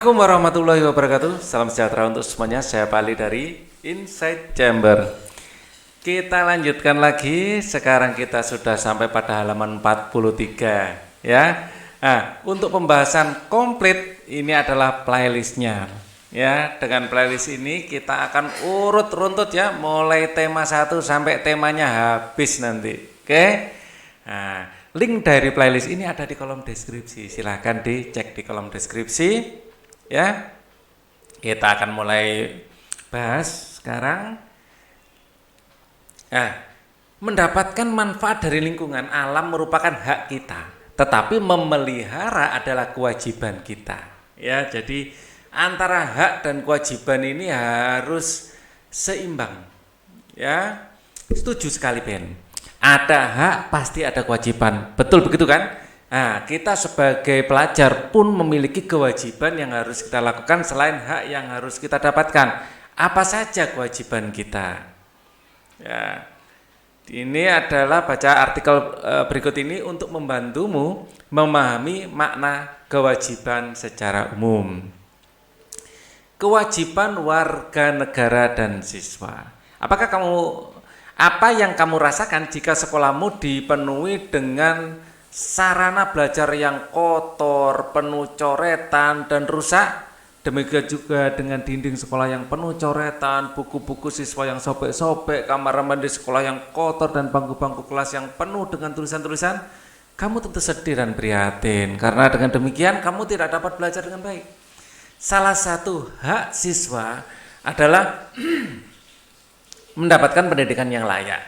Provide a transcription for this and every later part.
Assalamualaikum warahmatullahi wabarakatuh. Salam sejahtera untuk semuanya. Saya Pali dari Inside Chamber. Kita lanjutkan lagi. Sekarang kita sudah sampai pada halaman 43 ya. Nah, untuk pembahasan komplit ini adalah playlistnya. Ya, dengan playlist ini kita akan urut runtut ya, mulai tema 1 sampai temanya habis nanti. Oke? Nah, link dari playlist ini ada di kolom deskripsi. Silahkan dicek di kolom deskripsi. Ya, kita akan mulai bahas sekarang. Nah, mendapatkan manfaat dari lingkungan alam merupakan hak kita, tetapi memelihara adalah kewajiban kita. Ya, jadi antara hak dan kewajiban ini harus seimbang. Ya, setuju sekali Ben. Ada hak pasti ada kewajiban, betul begitu kan? Nah, kita sebagai pelajar pun memiliki kewajiban yang harus kita lakukan selain hak yang harus kita dapatkan. Apa saja kewajiban kita? Ya, ini adalah baca artikel berikut ini untuk membantumu memahami makna kewajiban secara umum. Kewajiban warga negara dan siswa. Apa yang kamu rasakan jika sekolahmu dipenuhi dengan sarana belajar yang kotor, penuh coretan dan rusak? Demikian juga dengan dinding sekolah yang penuh coretan, buku-buku siswa yang sobek-sobek, kamar mandi sekolah yang kotor, dan bangku-bangku kelas yang penuh dengan tulisan-tulisan. Kamu tentu sedih dan prihatin, karena dengan demikian kamu tidak dapat belajar dengan baik. Salah satu hak siswa adalah mendapatkan pendidikan yang layak.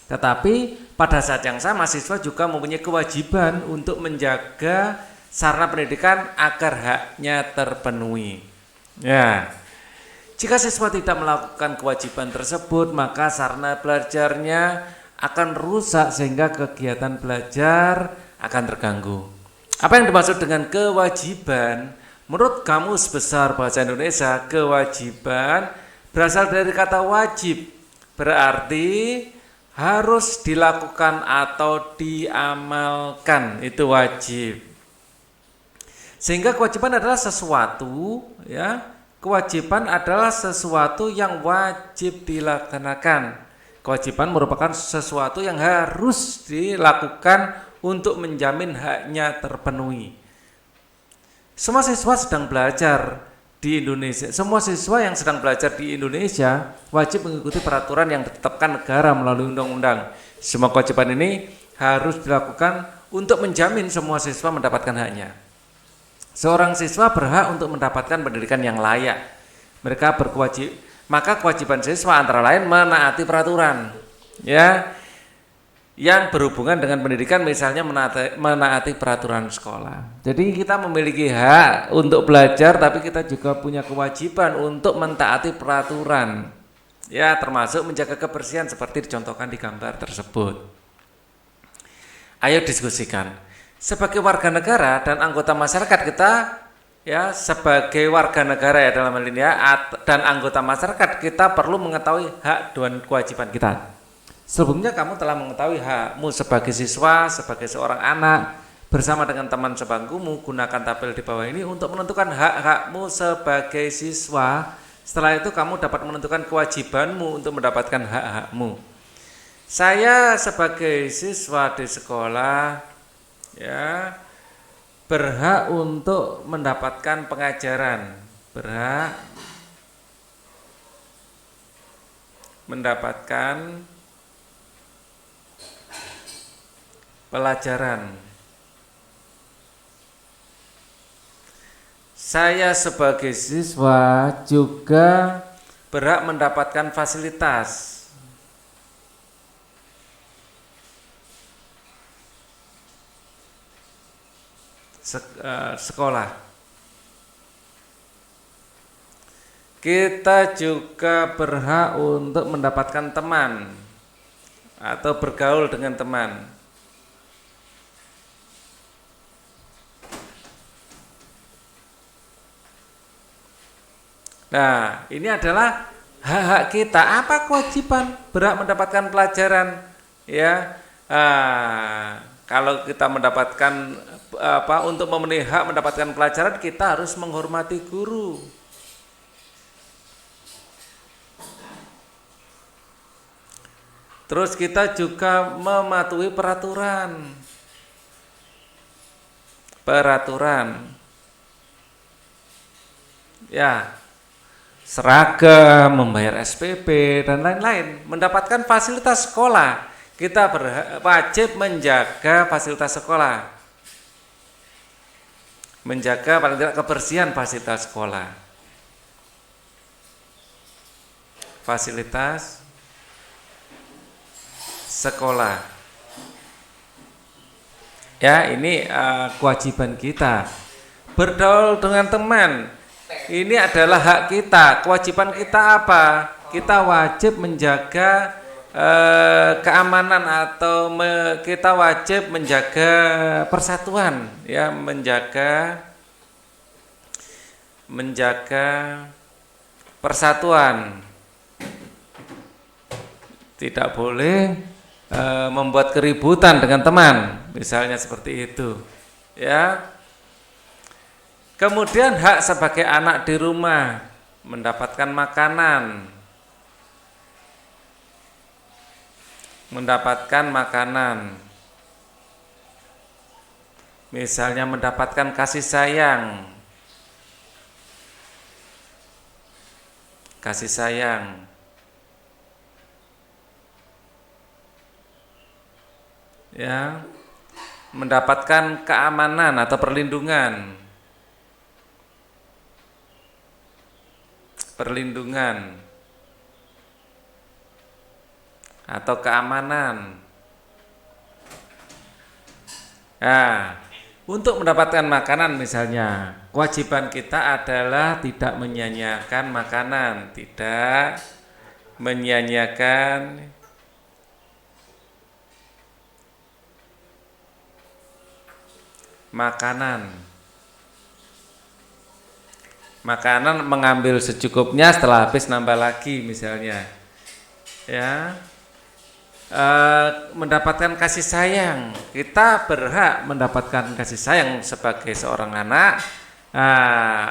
Tetapi pada saat yang sama siswa juga mempunyai kewajiban untuk menjaga sarana pendidikan agar haknya terpenuhi. Ya, jika siswa tidak melakukan kewajiban tersebut, maka sarana belajarnya akan rusak sehingga kegiatan belajar akan terganggu. Apa yang dimaksud dengan kewajiban? Menurut Kamus Besar Bahasa Indonesia, kewajiban berasal dari kata wajib, berarti harus dilakukan atau diamalkan, itu wajib. Sehingga kewajiban adalah sesuatu, ya, kewajiban adalah sesuatu yang wajib dilaksanakan. Kewajiban merupakan sesuatu yang harus dilakukan untuk menjamin haknya terpenuhi. Semua siswa sedang belajar di Indonesia. Semua siswa yang sedang belajar di Indonesia wajib mengikuti peraturan yang ditetapkan negara melalui undang-undang. Semua kewajiban ini harus dilakukan untuk menjamin semua siswa mendapatkan haknya. Seorang siswa berhak untuk mendapatkan pendidikan yang layak. Maka kewajiban siswa antara lain menaati peraturan, ya, yang berhubungan dengan pendidikan, misalnya menaati peraturan sekolah. Jadi kita memiliki hak untuk belajar, tapi kita juga punya kewajiban untuk mentaati peraturan, ya, termasuk menjaga kebersihan seperti dicontohkan di gambar tersebut. Ayo diskusikan. Sebagai warga negara dan anggota masyarakat kita, ya, sebagai warga negara ya dalam hal ini ya, dan anggota masyarakat kita perlu mengetahui hak dan kewajiban kita. Sebelumnya kamu telah mengetahui hakmu sebagai siswa, sebagai seorang anak. Bersama dengan teman sebangkumu, gunakan tabel di bawah ini untuk menentukan hak-hakmu sebagai siswa. Setelah itu kamu dapat menentukan kewajibanmu untuk mendapatkan hak-hakmu. Saya sebagai siswa di sekolah, ya, berhak untuk mendapatkan pengajaran, berhak mendapatkan pelajaran. Saya sebagai siswa juga berhak mendapatkan fasilitas. Sekolah. Kita juga berhak untuk mendapatkan teman atau bergaul dengan teman. Nah, ini adalah hak-hak kita. Apa kewajiban? Berhak mendapatkan pelajaran, ya. Kalau kita mendapatkan untuk memenuhi hak mendapatkan pelajaran, kita harus menghormati guru. Terus kita juga mematuhi peraturan. Ya, seragam, membayar SPP dan lain-lain, mendapatkan fasilitas sekolah. Kita wajib menjaga fasilitas sekolah, menjaga paling tidak kebersihan fasilitas sekolah. Fasilitas sekolah. Ya, ini kewajiban kita. Bergaul dengan teman, ini adalah hak kita. Kewajiban kita apa? Kita wajib menjaga keamanan atau kita wajib menjaga persatuan, ya, menjaga persatuan. Tidak boleh membuat keributan dengan teman, misalnya seperti itu, ya. Kemudian hak sebagai anak di rumah, mendapatkan makanan, misalnya mendapatkan kasih sayang, ya, mendapatkan keamanan atau perlindungan atau keamanan. Nah, untuk mendapatkan makanan misalnya, kewajiban kita adalah tidak menyia-nyiakan makanan, tidak menyia-nyiakan makanan, mengambil secukupnya, setelah habis nambah lagi misalnya, ya. Mendapatkan kasih sayang, kita berhak mendapatkan kasih sayang sebagai seorang anak.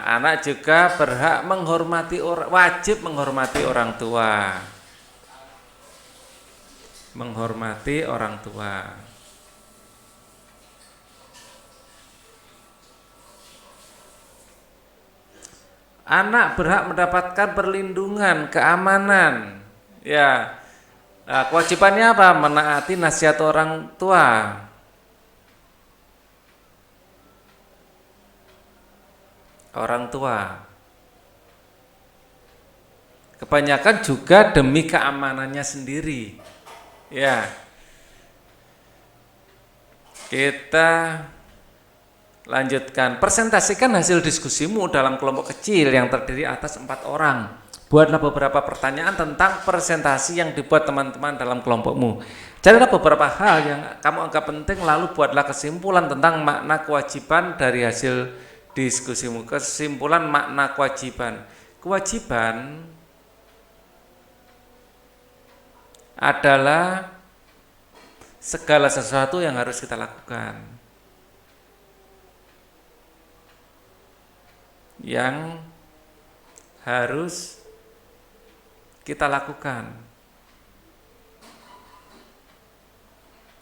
Anak juga berhak wajib menghormati orang tua. Anak berhak mendapatkan perlindungan, keamanan, ya. Kewajibannya apa? Menaati nasihat orang tua. Kebanyakan juga demi keamanannya sendiri, ya. Kita lanjutkan. Presentasikan hasil diskusimu dalam kelompok kecil yang terdiri atas 4 orang. Buatlah beberapa pertanyaan tentang presentasi yang dibuat teman-teman dalam kelompokmu. Carilah beberapa hal yang kamu anggap penting, lalu buatlah kesimpulan tentang makna kewajiban dari hasil diskusimu. Kesimpulan makna kewajiban. Kewajiban adalah segala sesuatu yang harus kita lakukan, yang harus kita lakukan,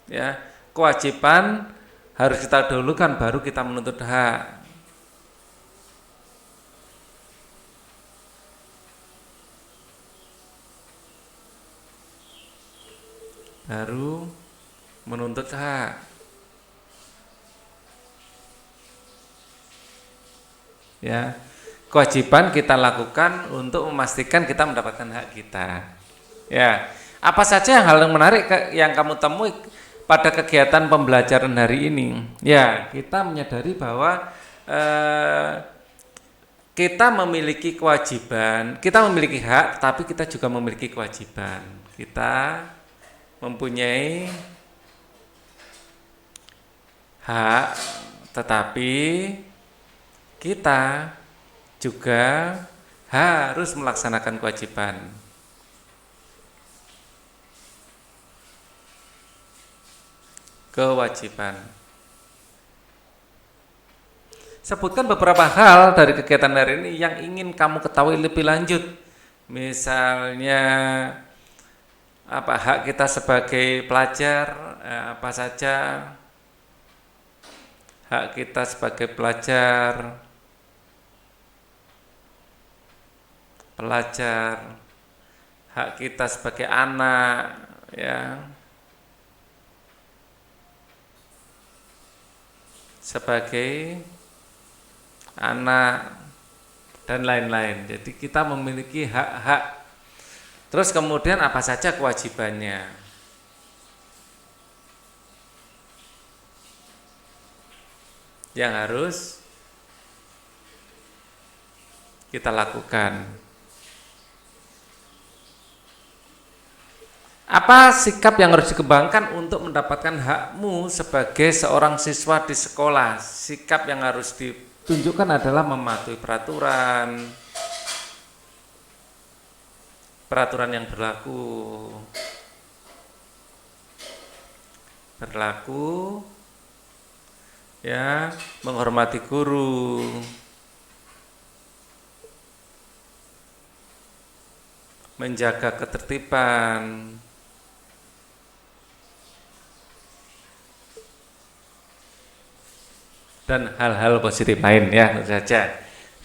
ya. Kewajiban harus kita dahulukan, baru kita menuntut hak. Ya. Kewajiban kita lakukan untuk memastikan kita mendapatkan hak kita. Ya, apa saja hal yang menarik yang kamu temui pada kegiatan pembelajaran hari ini? Ya, kita menyadari bahwa kita memiliki kewajiban, kita memiliki hak, tapi kita juga memiliki kewajiban. Kita mempunyai hak, tetapi kita juga harus melaksanakan kewajiban. kewajiban. Sebutkan beberapa hal dari kegiatan hari ini yang ingin kamu ketahui lebih lanjut. Misalnya apa hak kita sebagai pelajar, apa saja hak kita sebagai pelajar, hak kita sebagai anak, ya, sebagai anak dan lain-lain. Jadi kita memiliki hak-hak. Terus kemudian apa saja kewajibannya yang harus kita lakukan. Apa sikap yang harus dikembangkan untuk mendapatkan hakmu sebagai seorang siswa di sekolah? Sikap yang harus ditunjukkan adalah mematuhi peraturan yang berlaku, ya, menghormati guru, menjaga ketertiban, dan hal-hal positif lain, ya, tentu saja.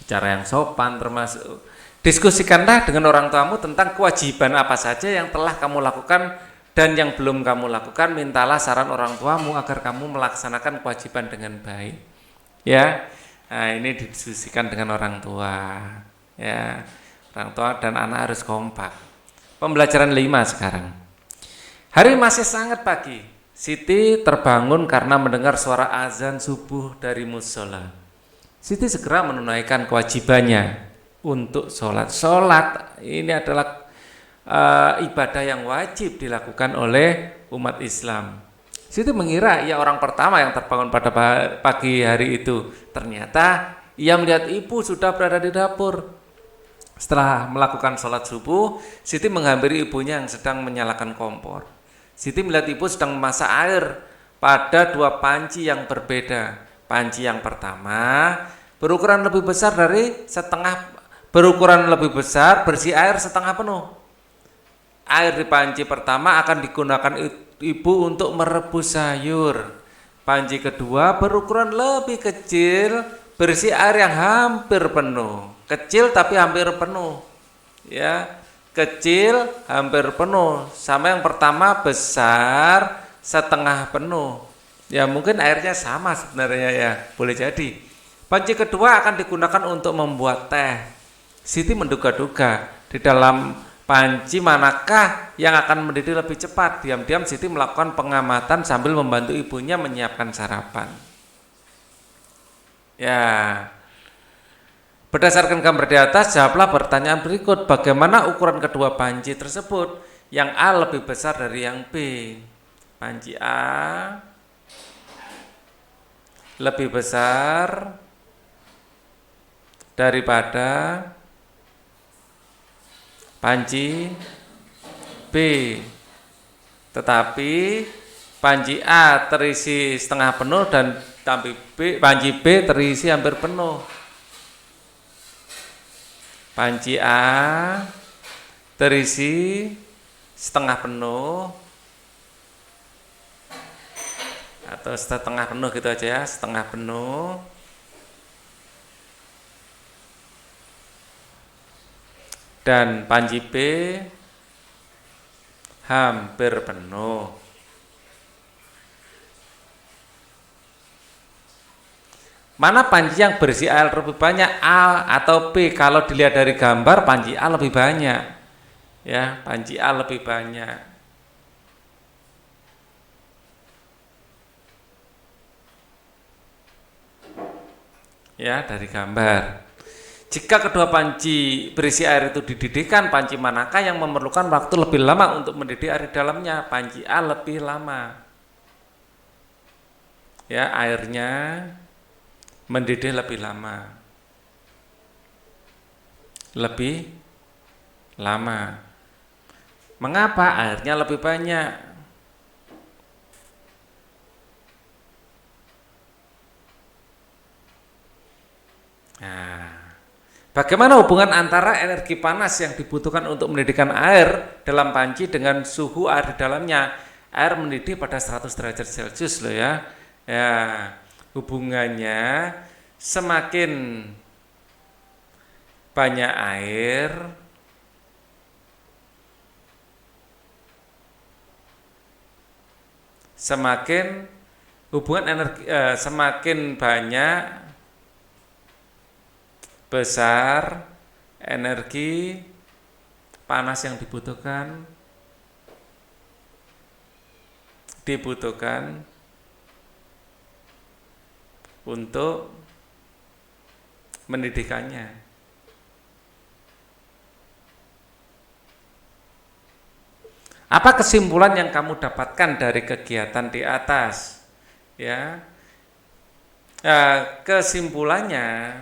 Cara yang sopan, termasuk diskusikanlah dengan orang tuamu tentang kewajiban apa saja yang telah kamu lakukan dan yang belum kamu lakukan. Mintalah saran orang tuamu agar kamu melaksanakan kewajiban dengan baik, ya. Nah, ini didiskusikan dengan orang tua, ya. Orang tua dan anak harus kompak. Pembelajaran 5 sekarang. Hari masih sangat pagi. Siti terbangun karena mendengar suara azan subuh dari musola. Siti segera menunaikan kewajibannya untuk sholat. Sholat ini adalah ibadah yang wajib dilakukan oleh umat Islam. Siti mengira ia orang pertama yang terbangun pada pagi hari itu. Ternyata ia melihat ibu sudah berada di dapur. Setelah melakukan sholat subuh, Siti menghampiri ibunya yang sedang menyalakan kompor. Siti melihat ibu sedang memasak air pada 2 panci yang berbeda. Panci yang pertama berukuran lebih besar berisi air setengah penuh. Air di panci pertama akan digunakan ibu untuk merebus sayur. Panci kedua berukuran lebih kecil, berisi air yang hampir penuh. Kecil tapi hampir penuh, ya. Kecil hampir penuh, sama yang pertama besar setengah penuh. Ya mungkin airnya sama sebenarnya, ya, boleh jadi. Panci kedua akan digunakan untuk membuat teh. Siti menduga-duga di dalam panci manakah yang akan mendidih lebih cepat. Diam-diam Siti melakukan pengamatan sambil membantu ibunya menyiapkan sarapan. Ya. Berdasarkan gambar di atas, jawablah pertanyaan berikut. Bagaimana ukuran kedua panci tersebut? Yang A lebih besar dari yang B. Panci A lebih besar daripada panci B. Tetapi panci A terisi setengah penuh dan panci B terisi hampir penuh. Panci A terisi setengah penuh atau setengah penuh gitu aja, ya, setengah penuh. Dan panci B hampir penuh. Mana panci yang berisi air lebih banyak, A atau B? Kalau dilihat dari gambar, panci A lebih banyak, ya, panci A lebih banyak, ya, dari gambar. Jika kedua panci berisi air itu dididihkan, panci manakah yang memerlukan waktu lebih lama untuk mendidih air di dalamnya? Panci A lebih lama, ya, airnya mendidih lebih lama. Mengapa? Airnya lebih banyak. Bagaimana hubungan antara energi panas yang dibutuhkan untuk mendidihkan air dalam panci dengan suhu air di dalamnya? Air mendidih pada 100 derajat Celcius loh ya. Ya, hubungannya semakin banyak air, semakin hubungan energi semakin banyak besar energi panas yang dibutuhkan untuk mendidihkannya. Apa kesimpulan yang kamu dapatkan dari kegiatan di atas? Ya, kesimpulannya,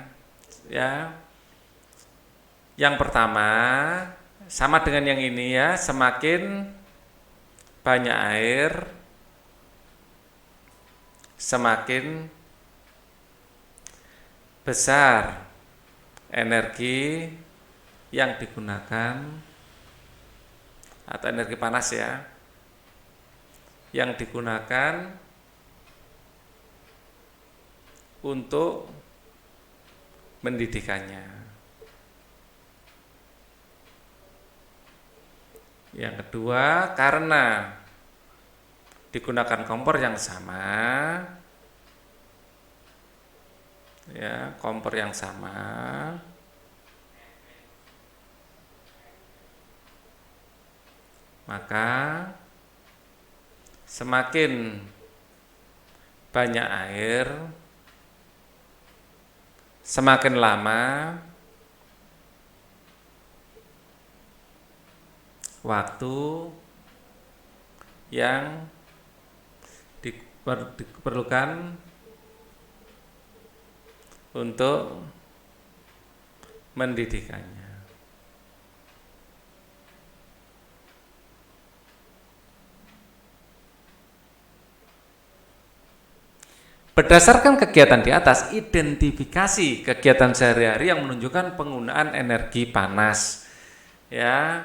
ya, yang pertama sama dengan yang ini ya, semakin banyak air, semakin besar energi yang digunakan, atau energi panas ya, yang digunakan untuk mendidihkannya. Yang kedua, karena digunakan kompor yang sama, ya, kompor yang sama, maka semakin banyak air, semakin lama waktu yang diperlukan untuk mendidihkannya. Berdasarkan kegiatan di atas, identifikasi kegiatan sehari-hari yang menunjukkan penggunaan energi panas. Ya,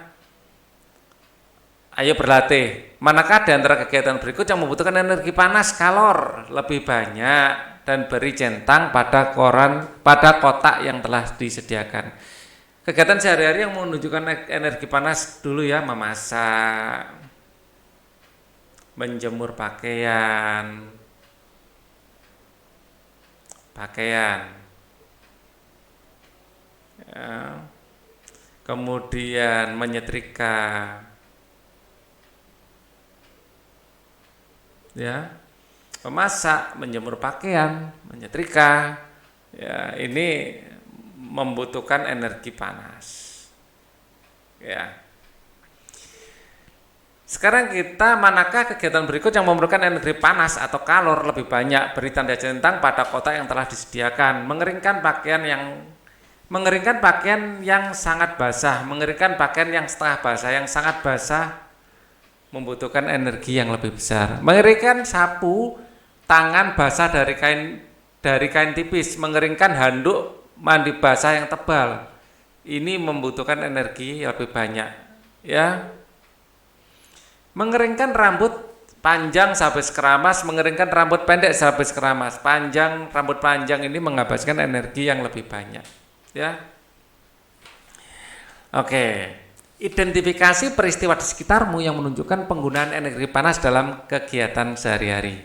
ayo berlatih. Manakah di antara kegiatan berikut yang membutuhkan energi panas kalor lebih banyak dan beri centang pada kotak yang telah disediakan. Kegiatan sehari-hari yang menunjukkan energi panas dulu ya, memasak, menjemur pakaian, ya, kemudian menyetrika, ya, memasak, menjemur pakaian, menyetrika, ya, ini membutuhkan energi panas, ya. Sekarang kita, manakah kegiatan berikut yang memerlukan energi panas atau kalor lebih banyak? Beri tanda centang pada kotak yang telah disediakan. Mengeringkan pakaian yang sangat basah, mengeringkan pakaian yang setengah basah, yang sangat basah membutuhkan energi yang lebih besar. Mengeringkan sapu tangan basah dari kain tipis, mengeringkan handuk mandi basah yang tebal. Ini membutuhkan energi lebih banyak, ya. Mengeringkan rambut panjang sampai sekeramas, mengeringkan rambut pendek sampai sekeramas. Rambut panjang ini menghabiskan energi yang lebih banyak, ya. Oke. Identifikasi peristiwa di sekitarmu yang menunjukkan penggunaan energi panas dalam kegiatan sehari-hari.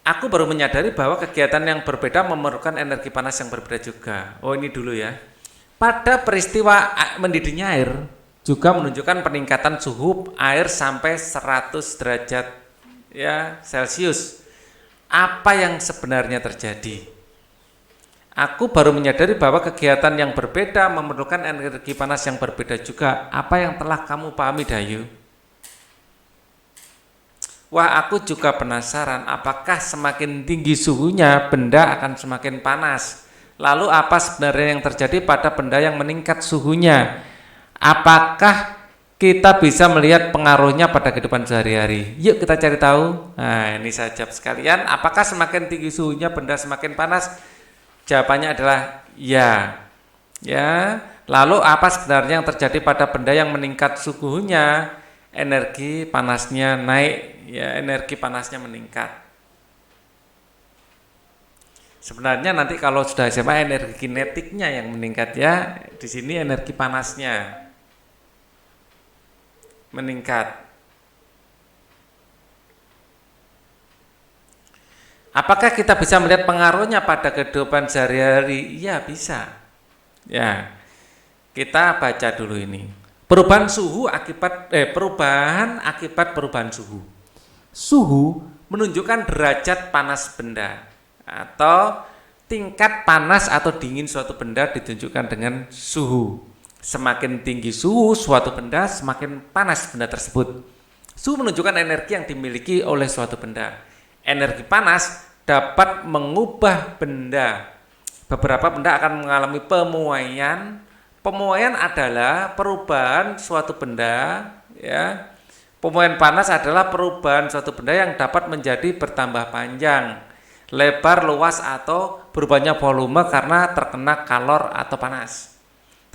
Aku baru menyadari bahwa kegiatan yang berbeda memerlukan energi panas yang berbeda juga. Oh, ini dulu ya. Pada peristiwa mendidihnya air juga menunjukkan peningkatan suhu air sampai 100 derajat ya Celcius. Apa yang sebenarnya terjadi? Aku baru menyadari bahwa kegiatan yang berbeda memerlukan energi panas yang berbeda juga. Apa yang telah kamu pahami, Dayu? Wah, aku juga penasaran, apakah semakin tinggi suhunya benda akan semakin panas? Lalu apa sebenarnya yang terjadi pada benda yang meningkat suhunya? Apakah kita bisa melihat pengaruhnya pada kehidupan sehari-hari? Yuk kita cari tahu. Nah, ini saya jawab sekalian. Apakah semakin tinggi suhunya benda semakin panas? Jawabannya adalah ya. Ya. Lalu apa sebenarnya yang terjadi pada benda yang meningkat suhunya? Energi panasnya naik, ya, energi panasnya meningkat. Sebenarnya nanti kalau sudah SMA energi kinetiknya yang meningkat ya. Di sini energi panasnya meningkat. Apakah kita bisa melihat pengaruhnya pada kehidupan sehari-hari? Iya, bisa. Ya. Kita baca dulu ini. Perubahan akibat perubahan suhu. Suhu menunjukkan derajat panas benda atau tingkat panas atau dingin suatu benda ditunjukkan dengan suhu. Semakin tinggi suhu suatu benda, semakin panas benda tersebut. Suhu menunjukkan energi yang dimiliki oleh suatu benda. Energi panas dapat mengubah benda. Beberapa benda akan mengalami pemuaian. Pemuaian adalah perubahan suatu benda, ya. Pemuaian panas adalah perubahan suatu benda yang dapat menjadi bertambah panjang, lebar, luas, atau berubahnya volume karena terkena kalor atau panas.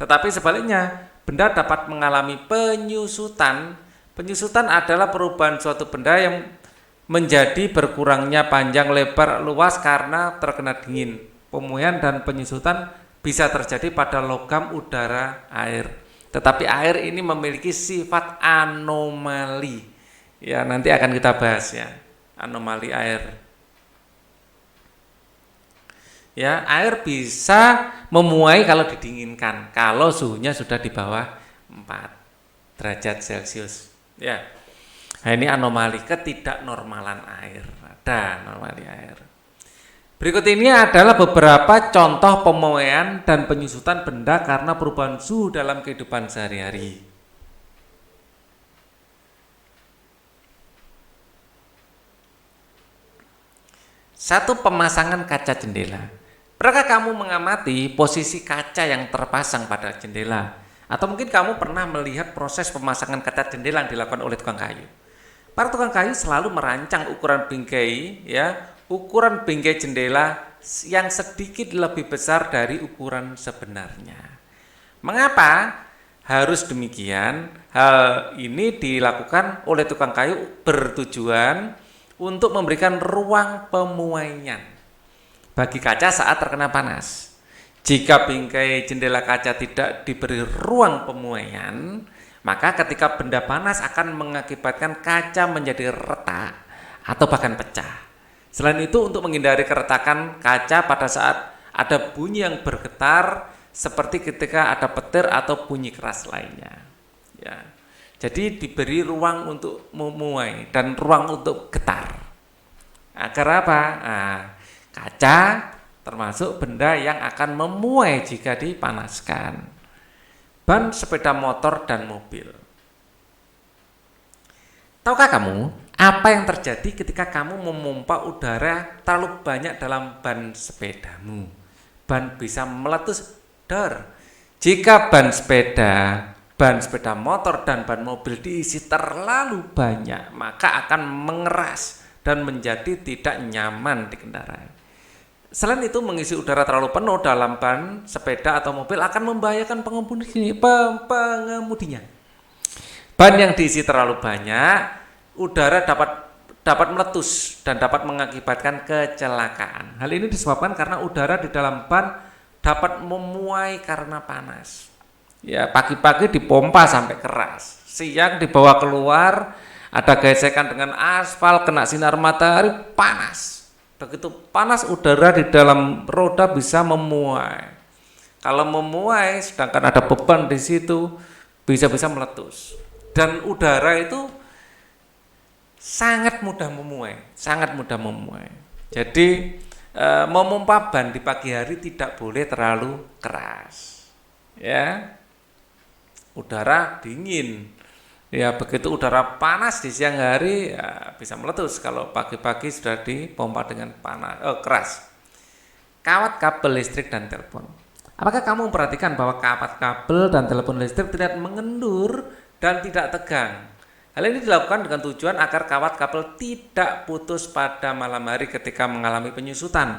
Tetapi sebaliknya, benda dapat mengalami penyusutan. Penyusutan adalah perubahan suatu benda yang menjadi berkurangnya panjang, lebar, luas karena terkena dingin. Pemuaian dan penyusutan bisa terjadi pada logam, udara, air. Tetapi air ini memiliki sifat anomali. Ya, nanti akan kita bahas ya, anomali air. Ya, air bisa memuai kalau didinginkan, kalau suhunya sudah di bawah 4 derajat Celcius. Ya. Nah, ini anomali ketidaknormalan air. Ada anomali air. Berikut ini adalah beberapa contoh pemuaian dan penyusutan benda karena perubahan suhu dalam kehidupan sehari-hari. Satu, pemasangan kaca jendela. Pernahkah kamu mengamati posisi kaca yang terpasang pada jendela? Atau mungkin kamu pernah melihat proses pemasangan kaca jendela yang dilakukan oleh tukang kayu. Para tukang kayu selalu merancang ukuran bingkai, ya, ukuran bingkai jendela yang sedikit lebih besar dari ukuran sebenarnya. Mengapa harus demikian? Hal ini dilakukan oleh tukang kayu bertujuan untuk memberikan ruang pemuaian bagi kaca saat terkena panas. Jika bingkai jendela kaca tidak diberi ruang pemuaian, maka ketika benda panas akan mengakibatkan kaca menjadi retak atau bahkan pecah. Selain itu, untuk menghindari keretakan kaca pada saat ada bunyi yang bergetar seperti ketika ada petir atau bunyi keras lainnya. Ya. Jadi diberi ruang untuk memuai dan ruang untuk getar. Agar apa? Nah, kaca termasuk benda yang akan memuai jika dipanaskan. Ban sepeda motor dan mobil. Tahukah kamu apa yang terjadi ketika kamu memompa udara terlalu banyak dalam ban sepedamu? Ban bisa meletus, dar. Jika ban sepeda motor dan ban mobil diisi terlalu banyak, maka akan mengeras dan menjadi tidak nyaman dikendarai. Selain itu, mengisi udara terlalu penuh dalam ban sepeda atau mobil akan membahayakan pengemudinya. Ban yang diisi terlalu banyak, udara dapat meletus dan dapat mengakibatkan kecelakaan. Hal ini disebabkan karena udara di dalam ban dapat memuai karena panas. Ya, pagi-pagi dipompa sampai keras, siang dibawa keluar, ada gesekan dengan aspal, kena sinar matahari, panas. Begitu panas, udara di dalam roda bisa memuai. Kalau memuai, sedangkan ada beban di situ, bisa meletus. Dan udara itu sangat mudah memuai. Jadi memompa ban di pagi hari tidak boleh terlalu keras. Ya, udara dingin. Ya, begitu udara panas di siang hari ya, bisa meletus kalau pagi-pagi sudah dipompa dengan keras. Kawat kabel listrik dan telepon. Apakah kamu memperhatikan bahwa kawat kabel dan telepon listrik tidak mengendur dan tidak tegang. Hal ini dilakukan dengan tujuan agar kawat kabel tidak putus pada malam hari ketika mengalami penyusutan.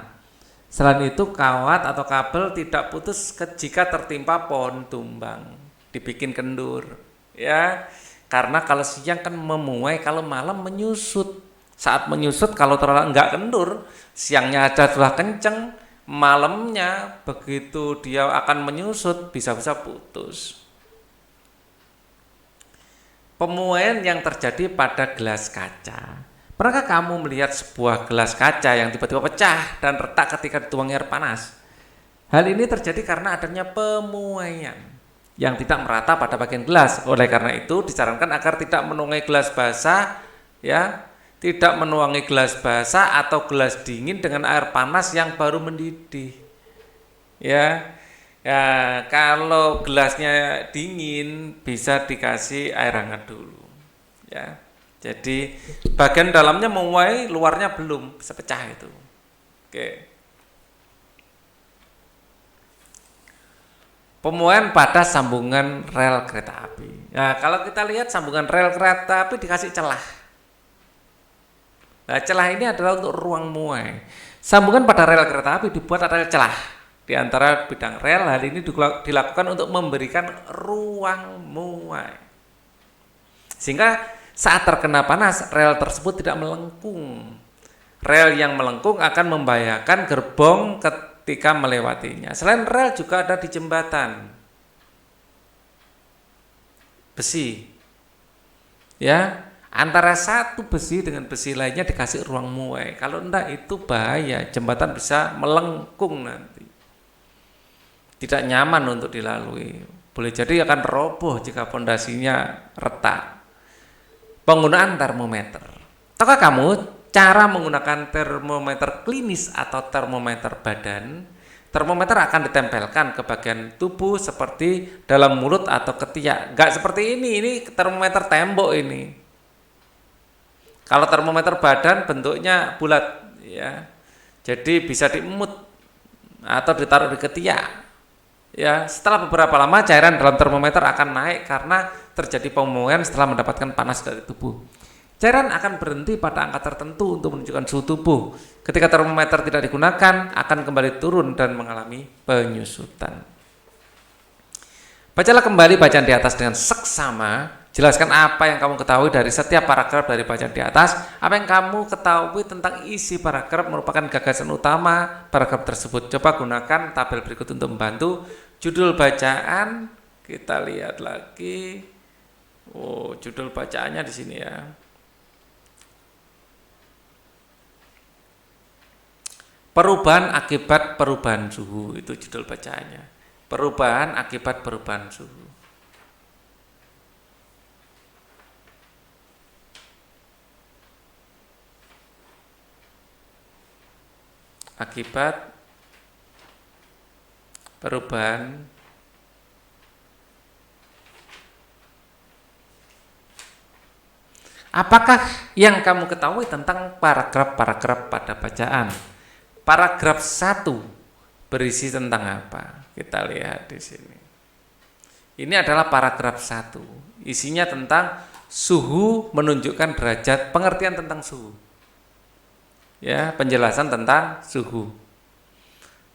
Selain itu, kawat atau kabel tidak putus jika tertimpa pohon tumbang, dibikin kendur, ya. Karena kalau siang kan memuai, kalau malam menyusut. Saat menyusut kalau terlalu enggak kendur, siangnya aja sudah kenceng, malamnya begitu dia akan menyusut bisa-bisa putus. Pemuaian yang terjadi pada gelas kaca. Pernahkah kamu melihat sebuah gelas kaca yang tiba-tiba pecah dan retak ketika dituang air panas? Hal ini terjadi karena adanya pemuaian yang tidak merata pada bagian gelas. Oleh karena itu disarankan agar tidak menuangi gelas basah, ya, tidak menuangi gelas basah atau gelas dingin dengan air panas yang baru mendidih. Ya, kalau gelasnya dingin bisa dikasih air hangat dulu. Ya, jadi bagian dalamnya memuai, luarnya belum bisa pecah itu. Oke. Pemuaian pada sambungan rel kereta api. Nah, kalau kita lihat sambungan rel kereta api dikasih celah. Nah, celah ini adalah untuk ruang muai. Sambungan pada rel kereta api dibuat ada celah di antara bidang rel. Hal ini dilakukan untuk memberikan ruang muai. Sehingga saat terkena panas, rel tersebut tidak melengkung. Rel yang melengkung akan membahayakan gerbong ketika melewatinya. Selain rel juga ada di jembatan besi, ya, antara satu besi dengan besi lainnya dikasih ruang muai. Kalau enggak itu bahaya, jembatan bisa melengkung nanti, tidak nyaman untuk dilalui, boleh jadi akan roboh jika pondasinya retak. Penggunaan termometer. Tahukah kamu cara menggunakan termometer klinis atau termometer badan? Termometer akan ditempelkan ke bagian tubuh seperti dalam mulut atau ketiak. Enggak seperti ini termometer tembok ini. Kalau termometer badan bentuknya bulat, ya. Jadi bisa diemut atau ditaruh di ketiak. Ya, setelah beberapa lama cairan dalam termometer akan naik karena terjadi pemuaian setelah mendapatkan panas dari tubuh. Cairan akan berhenti pada angka tertentu untuk menunjukkan suhu tubuh. Ketika termometer tidak digunakan, akan kembali turun dan mengalami penyusutan. Bacalah kembali bacaan di atas dengan seksama. Jelaskan apa yang kamu ketahui dari setiap paragraf dari bacaan di atas. Apa yang kamu ketahui tentang isi paragraf merupakan gagasan utama paragraf tersebut. Coba gunakan tabel berikut untuk membantu. Judul bacaan, kita lihat lagi. Oh, judul bacaannya di sini ya. Perubahan akibat perubahan suhu, itu judul bacaannya. Perubahan akibat perubahan suhu. Akibat perubahan apakah yang kamu ketahui tentang paragraf-paragraf pada bacaan? Paragraf 1 berisi tentang apa? Kita lihat di sini. Ini adalah paragraf 1. Isinya tentang suhu, menunjukkan derajat, pengertian tentang suhu. Ya, penjelasan tentang suhu.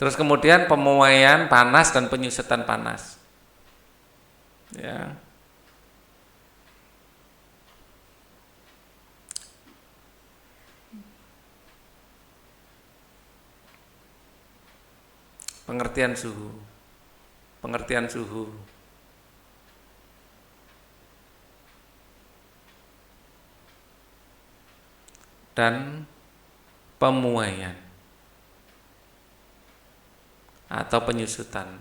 Terus kemudian pemuaian panas dan penyusutan panas. Ya. Pengertian suhu. Pengertian suhu. Dan pemuaian atau penyusutan.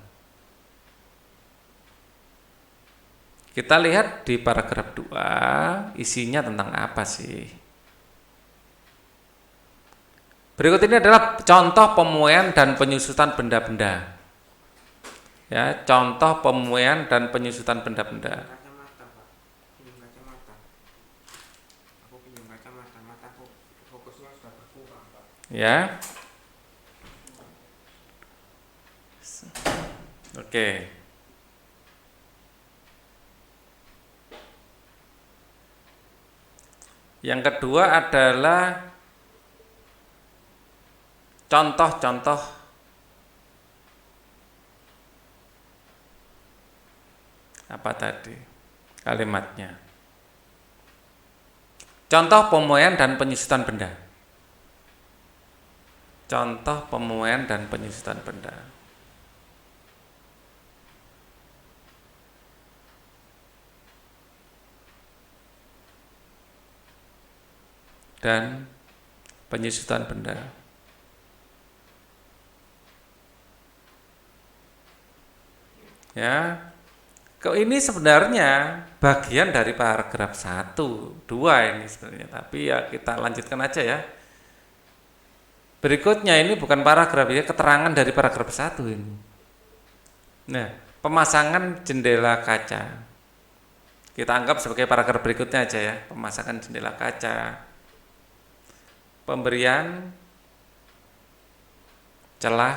Kita lihat di paragraf 2, isinya tentang apa sih? Berikut ini adalah contoh pemuaian dan penyusutan benda-benda. Ya, contoh pemuaian dan penyusutan benda-benda. Kacamata, Pak. Pinjam kacamata. Aku pinjam kacamata, mataku fokusnya sudah berkurang, Pak. Ya. Oke. Yang kedua adalah contoh-contoh apa tadi kalimatnya. Contoh pemuaian dan penyusutan benda. Contoh pemuaian dan penyusutan benda. Dan penyusutan benda. Ya. Ini sebenarnya bagian dari paragraf 1, 2 ini sebenarnya, tapi ya kita lanjutkan aja ya. Berikutnya ini bukan paragraf ya, keterangan dari paragraf 1 ini. Nah, pemasangan jendela kaca. Kita anggap sebagai paragraf berikutnya aja ya, pemasangan jendela kaca. Pemberian celah,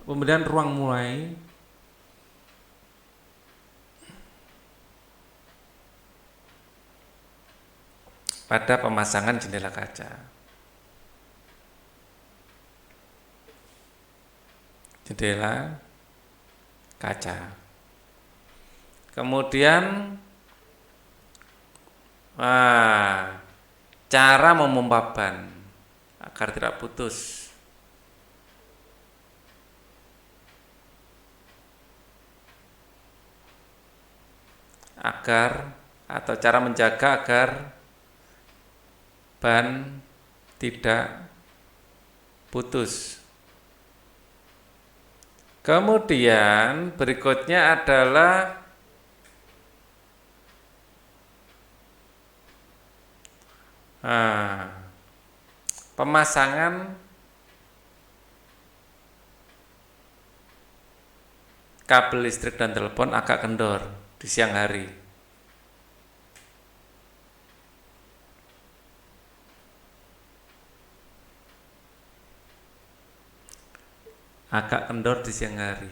pemberian ruang mulai pada pemasangan jendela kaca. Jendela kaca. Kemudian cara memompa ban agar tidak putus. Atau cara menjaga agar ban tidak putus. Kemudian berikutnya adalah pemasangan kabel listrik dan telepon agak kendor di siang hari. Agak kendor di siang hari.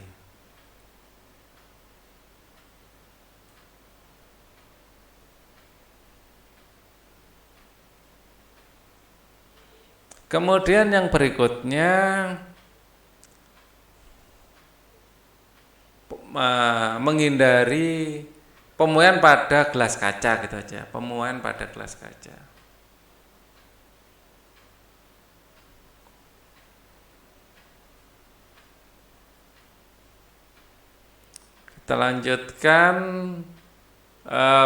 Kemudian yang berikutnya menghindari pemuaian pada gelas kaca gitu aja, pemuaian pada gelas kaca. Kita lanjutkan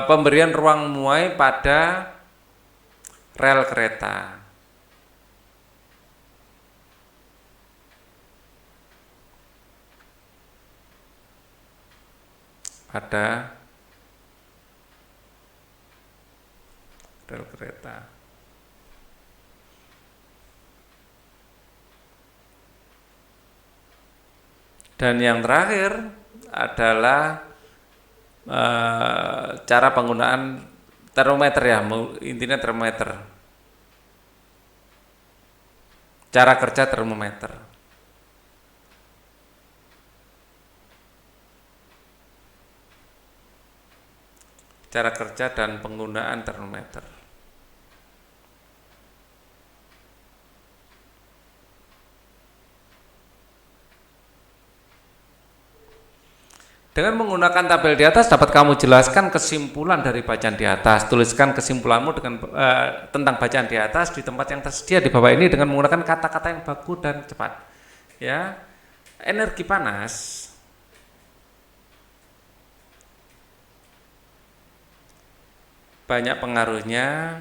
pemberian ruang muai pada rel kereta. Pada rel kereta. Dan yang terakhir adalah cara penggunaan termometer ya, intinya termometer. Cara kerja termometer. Cara kerja dan penggunaan termometer. Dengan menggunakan tabel di atas dapat kamu jelaskan kesimpulan dari bacaan di atas. Tuliskan kesimpulanmu tentang bacaan di atas di tempat yang tersedia di bawah ini dengan menggunakan kata-kata yang baku dan cepat. Ya, energi panas banyak pengaruhnya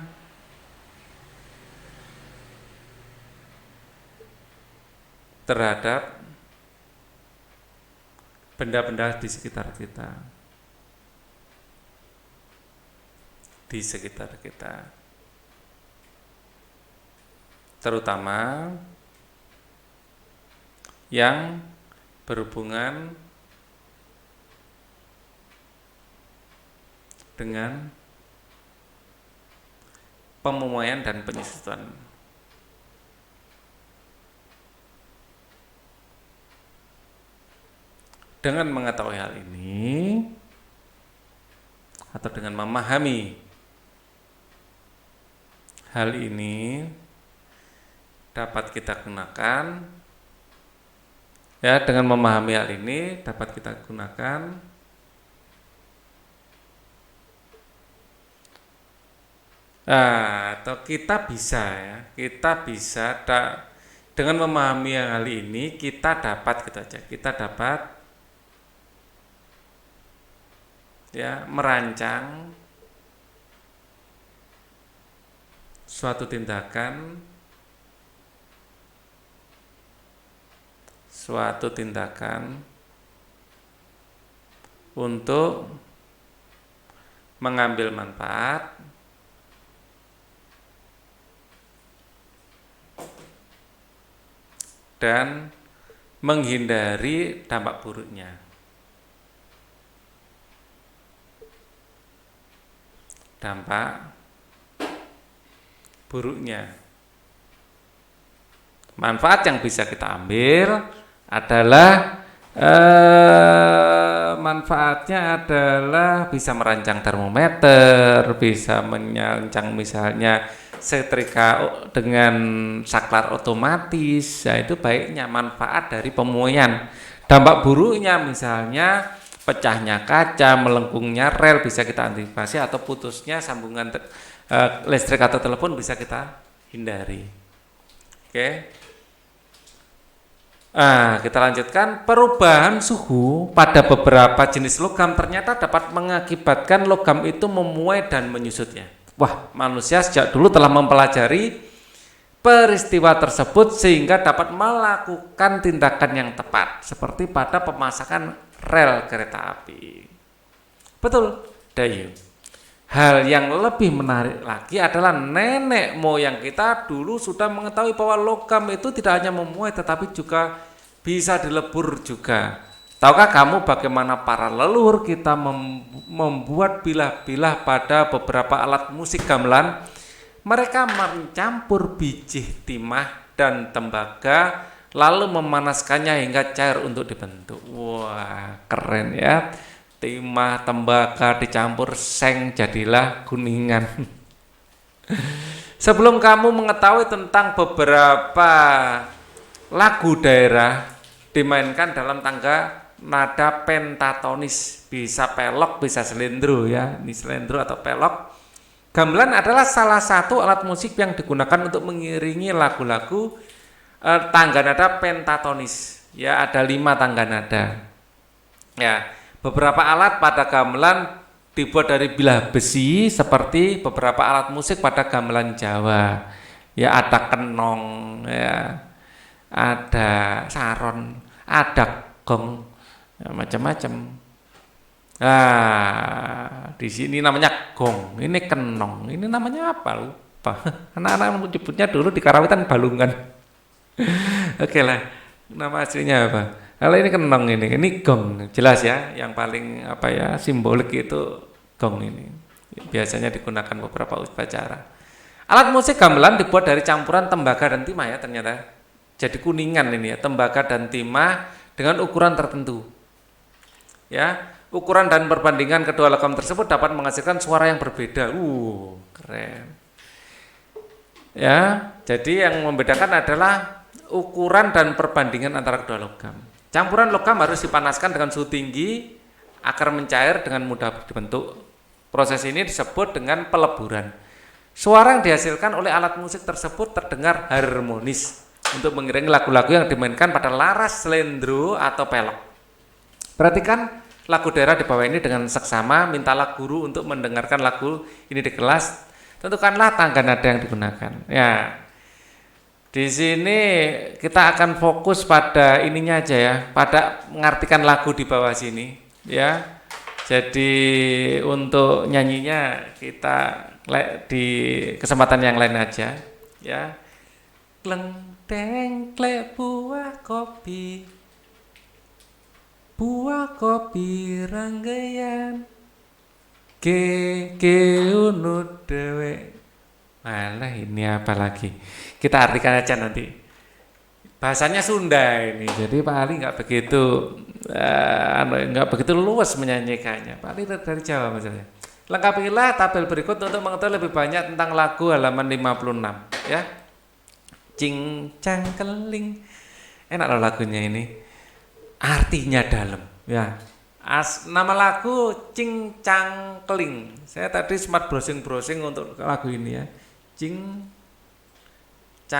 terhadap benda-benda di sekitar kita. Di sekitar kita. Terutama yang berhubungan dengan pemuaian dan penyusutan. Dengan mengetahui hal ini atau dengan memahami hal ini dapat kita gunakan, ya, dengan memahami hal ini dapat kita gunakan atau kita bisa dengan memahami hal ini kita dapat ya merancang suatu tindakan untuk mengambil manfaat dan menghindari dampak buruknya. Manfaat yang bisa kita ambil adalah manfaatnya adalah bisa merancang termometer, bisa merancang misalnya setrika dengan saklar otomatis. Ya, itu baiknya manfaat dari pemuaian. Dampak buruknya misalnya pecahnya kaca, melengkungnya rel bisa kita antisipasi, atau putusnya sambungan listrik atau telepon bisa kita hindari. Oke. Kita lanjutkan. Perubahan suhu pada beberapa jenis logam ternyata dapat mengakibatkan logam itu memuai dan menyusutnya. Wah, manusia sejak dulu telah mempelajari peristiwa tersebut sehingga dapat melakukan tindakan yang tepat, seperti pada pemasangan rel kereta api. Betul, Dayu. Hal yang lebih menarik lagi adalah nenek moyang kita dulu sudah mengetahui bahwa logam itu tidak hanya memuai tetapi juga bisa dilebur juga. Tahukah kamu bagaimana para leluhur kita membuat bilah-bilah pada beberapa alat musik gamelan? Mereka mencampur biji timah dan tembaga lalu memanaskannya hingga cair untuk dibentuk. Wah, keren ya. Timah, tembaga dicampur seng jadilah kuningan. Sebelum kamu mengetahui tentang beberapa lagu daerah dimainkan dalam tangga nada pentatonis, bisa pelok, bisa selendro ya. Ini selendro atau pelok. Gamelan adalah salah satu alat musik yang digunakan untuk mengiringi lagu-lagu tangga nada pentatonis. Ya, ada 5 tangga nada. Ya. Beberapa alat pada gamelan dibuat dari bilah besi seperti beberapa alat musik pada gamelan Jawa. Ya, ada kenong, ya, ada saron, ada gong, ya, macam-macam. Di sini namanya gong, ini kenong, ini namanya apa lupa. Anak-anak menyebutnya dulu di Karawitan balungan. Oke lah, nama aslinya apa? Kalau ini kenong, ini gong, jelas ya. Yang paling simbolik itu gong ini. Biasanya digunakan beberapa upacara. Alat musik gamelan dibuat dari campuran tembaga dan timah ya ternyata. Jadi kuningan ini ya, tembaga dan timah dengan ukuran tertentu. Ya, ukuran dan perbandingan kedua logam tersebut dapat menghasilkan suara yang berbeda. Keren. Ya, jadi yang membedakan adalah ukuran dan perbandingan antara kedua logam. Campuran logam harus dipanaskan dengan suhu tinggi agar mencair dengan mudah dibentuk. Proses ini disebut dengan peleburan. Suara yang dihasilkan oleh alat musik tersebut terdengar harmonis untuk mengiringi lagu-lagu yang dimainkan pada laras selendro atau pelok. Perhatikan lagu daerah di bawah ini dengan seksama. Mintalah guru untuk mendengarkan lagu ini di kelas. Tentukanlah tangga nada yang digunakan. Ya. Di sini kita akan fokus pada ininya aja ya, pada mengartikan lagu di bawah sini ya. Jadi untuk nyanyinya kita di kesempatan yang lain aja ya. Klenteng klek buah kopi ranggayan ke unut dewe. Malah ini apa lagi? Kita artikan aja nanti. Bahasanya Sunda ini, jadi Pak Ali nggak begitu luas menyanyikannya. Pak Ali dari Jawa misalnya. Lengkapilah tabel berikut untuk mengetahui lebih banyak tentang lagu halaman 56 ya. Cincang keling. Enak loh lagunya ini. Artinya dalam ya. Nama lagu Cincang Keling. Saya tadi sempat browsing-browsing untuk lagu ini ya. Cincang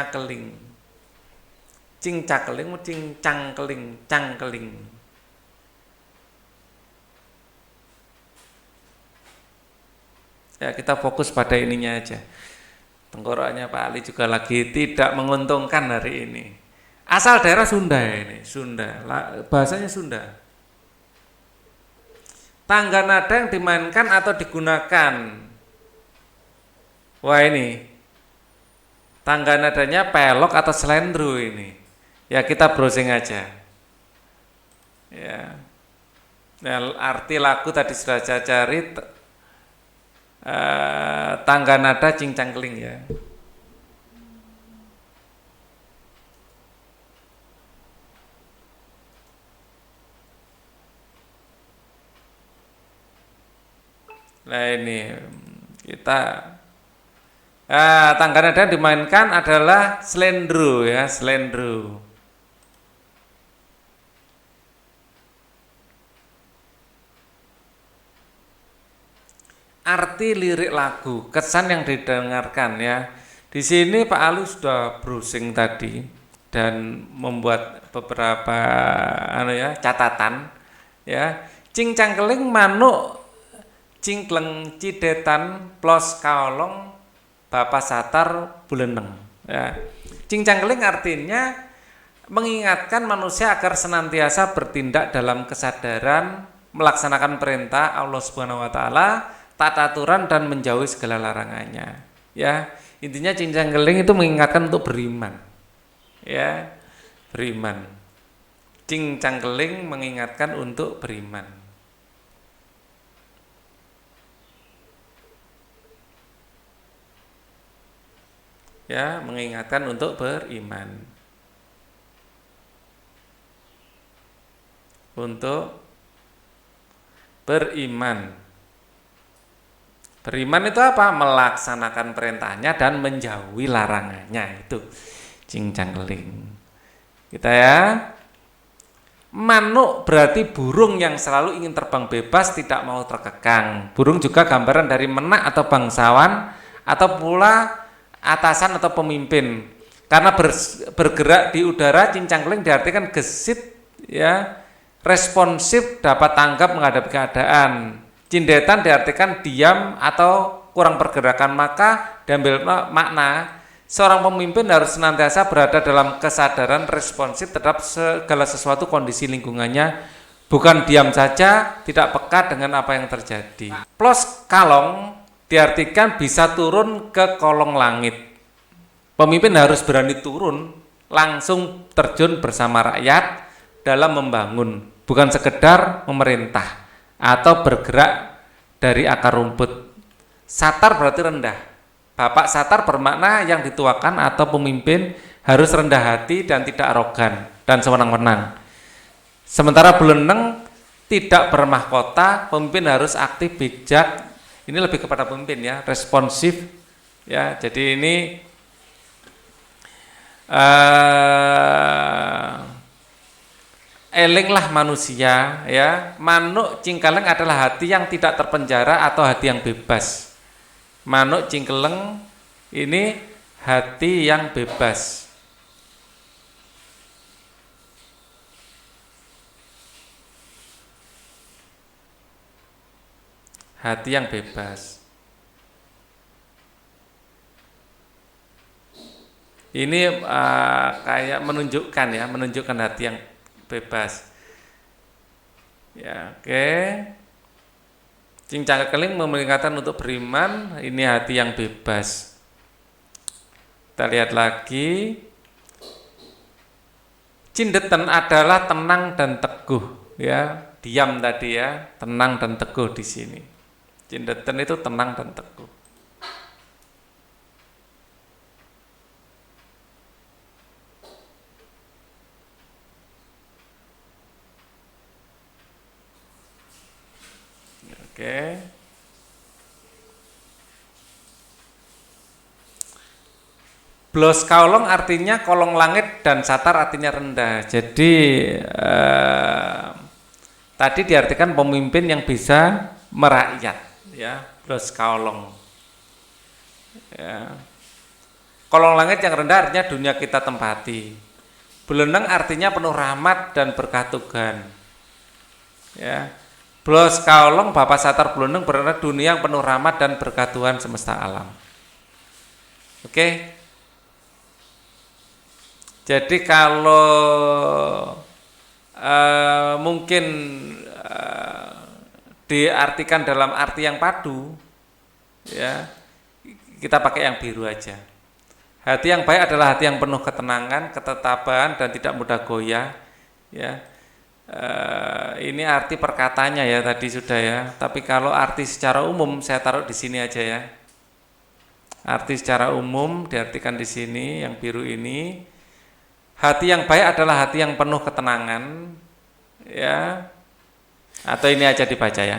Keling. Cincang Keling, Cincang Keling, Cangkeling. Ya kita fokus pada ininya aja. Tenggorokannya Pak Ali juga lagi tidak menguntungkan hari ini. Asal daerah Sunda ya ini, Sunda. Bahasanya Sunda. Tangga nada yang dimainkan atau digunakan. Wah ini. Tangga nadanya pelok atau slendro ini. Ya kita browsing aja. Ya. Nah, arti lagu tadi sudah saya cari. Tangga nada cincang keling ya. Nah ini kita tangga nada yang dimainkan adalah slendro ya, slendro. Arti lirik lagu, kesan yang didengarkan ya. Di sini Pak Alu sudah browsing tadi dan membuat beberapa catatan ya. Cincang keling manuk cingkleng cidetan plos kaolong bapak satar buleneng ya. Cincang keling artinya mengingatkan manusia agar senantiasa bertindak dalam kesadaran, melaksanakan perintah Allah Subhanahu wa taala, taat aturan dan menjauhi segala larangannya. Ya, intinya cincang keling itu mengingatkan untuk beriman. Ya, beriman. Cincang keling mengingatkan untuk beriman. Ya, mengingatkan untuk beriman. Untuk beriman. Beriman itu apa? Melaksanakan perintahnya dan menjauhi larangannya. Itu cincang keling. Kita ya. Manuk berarti burung yang selalu ingin terbang bebas, tidak mau terkekang. Burung juga gambaran dari menak atau bangsawan atau pula atasan atau pemimpin. Karena bergerak di udara, cincang keling diartikan gesit ya, responsif, dapat tanggap menghadapi keadaan. Cindetan diartikan diam atau kurang pergerakan, maka diambil makna seorang pemimpin harus senantiasa berada dalam kesadaran responsif terhadap segala sesuatu kondisi lingkungannya, bukan diam saja, tidak peka dengan apa yang terjadi. Plos kalong diartikan bisa turun ke kolong langit. Pemimpin harus berani turun, langsung terjun bersama rakyat dalam membangun, bukan sekedar memerintah atau bergerak dari akar rumput. Satar berarti rendah. Bapak satar bermakna yang dituakan atau pemimpin harus rendah hati dan tidak arogan dan sewenang-wenang. Sementara beleneng tidak bermahkota, pemimpin harus aktif, bijak. Ini lebih kepada pemimpin ya, responsif ya. Jadi ini elinglah manusia ya. Manuk cingkaleng adalah hati yang tidak terpenjara atau hati yang bebas. Manuk cingkeleng ini hati yang bebas. Hati yang bebas. Ini kayak menunjukkan hati yang bebas. Ya, oke. Cincang keling memerintahkan untuk beriman, ini hati yang bebas. Kita lihat lagi. Cindetan adalah tenang dan teguh, ya. Diam tadi ya, tenang dan teguh di sini. Cindetan itu tenang dan teguh. Oke. blos kaolong artinya kolong langit dan satar artinya rendah. Jadi tadi diartikan pemimpin yang bisa merakyat, ya, blos kaolong. Ya. Kolong langit yang rendah artinya dunia kita tempati. Beleneng artinya penuh rahmat dan berkah Tuhan. Ya. Blos kaolong Bapak Satar Beleneng berarti dunia yang penuh rahmat dan berkah Tuhan semesta alam. Oke. Jadi kalau mungkin diartikan dalam arti yang padu, ya, kita pakai yang biru aja. Hati yang baik adalah hati yang penuh ketenangan, ketetapan dan tidak mudah goyah. Ya, ini arti perkataannya ya tadi sudah ya. Tapi kalau arti secara umum saya taruh di sini aja ya. Arti secara umum diartikan di sini yang biru ini. Hati yang baik adalah hati yang penuh ketenangan, ya. Atau ini aja dibaca ya.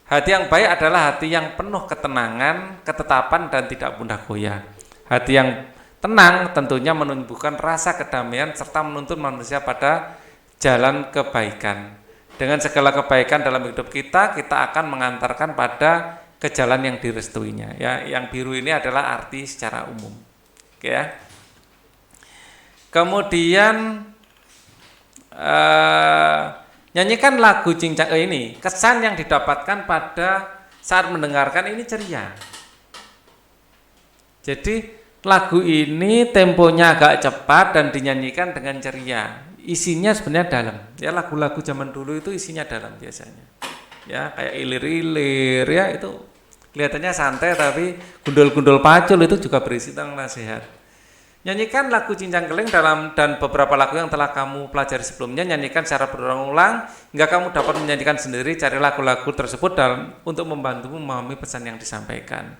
Hati yang baik adalah hati yang penuh ketenangan, ketetapan dan tidak mudah goyah. Hati yang tenang tentunya menumbuhkan rasa kedamaian serta menuntun manusia pada jalan kebaikan. Dengan segala kebaikan dalam hidup kita akan mengantarkan pada ke jalan yang direstuinya. Ya, yang biru ini adalah arti secara umum. Oke ya. Kemudian nyanyikan lagu Cincang ini, kesan yang didapatkan pada saat mendengarkan ini ceria. Jadi lagu ini temponya agak cepat dan dinyanyikan dengan ceria. Isinya sebenarnya dalam. Ya, lagu-lagu zaman dulu itu isinya dalam biasanya. Ya, kayak ilir-ilir ya, itu kelihatannya santai tapi gundul-gundul pacul itu juga berisi tentang nasihat. Nyanyikan lagu Cincang Keling dan beberapa lagu yang telah kamu pelajari sebelumnya, nyanyikan secara berulang-ulang hingga kamu dapat menyanyikan sendiri. Cari lagu-lagu tersebut untuk membantumu memahami pesan yang disampaikan.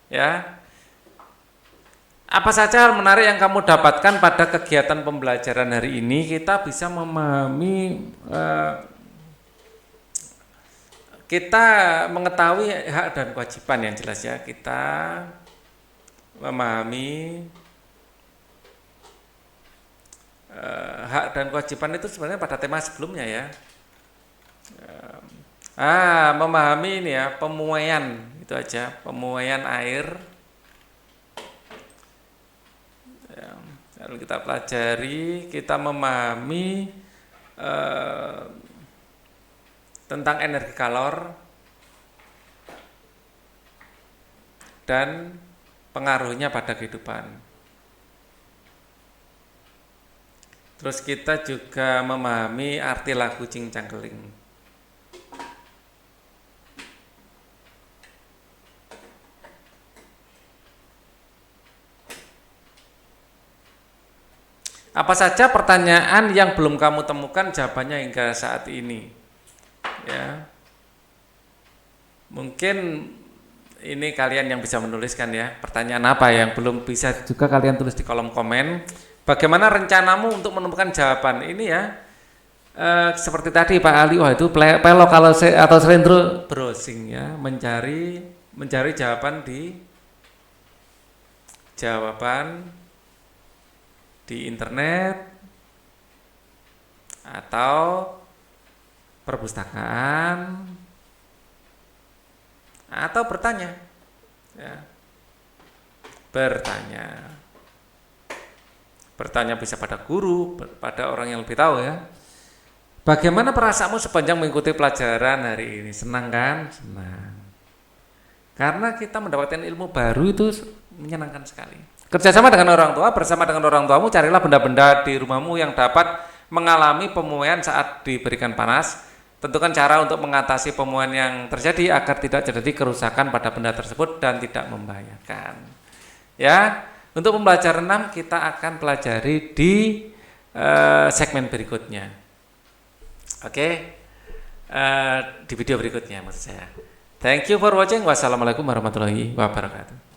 Ya, apa saja hal menarik yang kamu dapatkan pada kegiatan pembelajaran hari ini? Kita bisa memahami, kita mengetahui hak dan kewajiban yang jelas ya. Kita memahami hak dan kewajiban itu sebenarnya pada tema sebelumnya ya. Memahami ini ya, pemuaian itu aja, pemuaian air. Lalu kita pelajari, kita memahami tentang energi kalor dan pengaruhnya pada kehidupan. Terus kita juga memahami arti lagu Cincang Keling. Apa saja pertanyaan yang belum kamu temukan jawabannya hingga saat ini? Ya. Mungkin ini kalian yang bisa menuliskan ya. Pertanyaan apa yang belum bisa juga kalian tulis di kolom komen. Bagaimana rencanamu untuk menemukan jawaban ini ya? Seperti tadi Pak Ali, wah itu pelok kalau atau selendro browsing ya, mencari jawaban di internet atau perpustakaan atau bertanya ya. Bertanya bisa pada guru, pada orang yang lebih tahu ya. Bagaimana perasaanmu sepanjang mengikuti pelajaran hari ini? Senang kan? Senang. Karena kita mendapatkan ilmu baru itu menyenangkan sekali. Kerjasama dengan orang tua, bersama dengan orang tuamu carilah benda-benda di rumahmu yang dapat mengalami pemuaian saat diberikan panas. Tentukan cara untuk mengatasi pemuaian yang terjadi agar tidak terjadi kerusakan pada benda tersebut dan tidak membahayakan. Ya. Untuk pembelajaran 6 kita akan pelajari di segmen berikutnya. Oke, di video berikutnya maksud saya. Thank you for watching. Wassalamualaikum warahmatullahi wabarakatuh.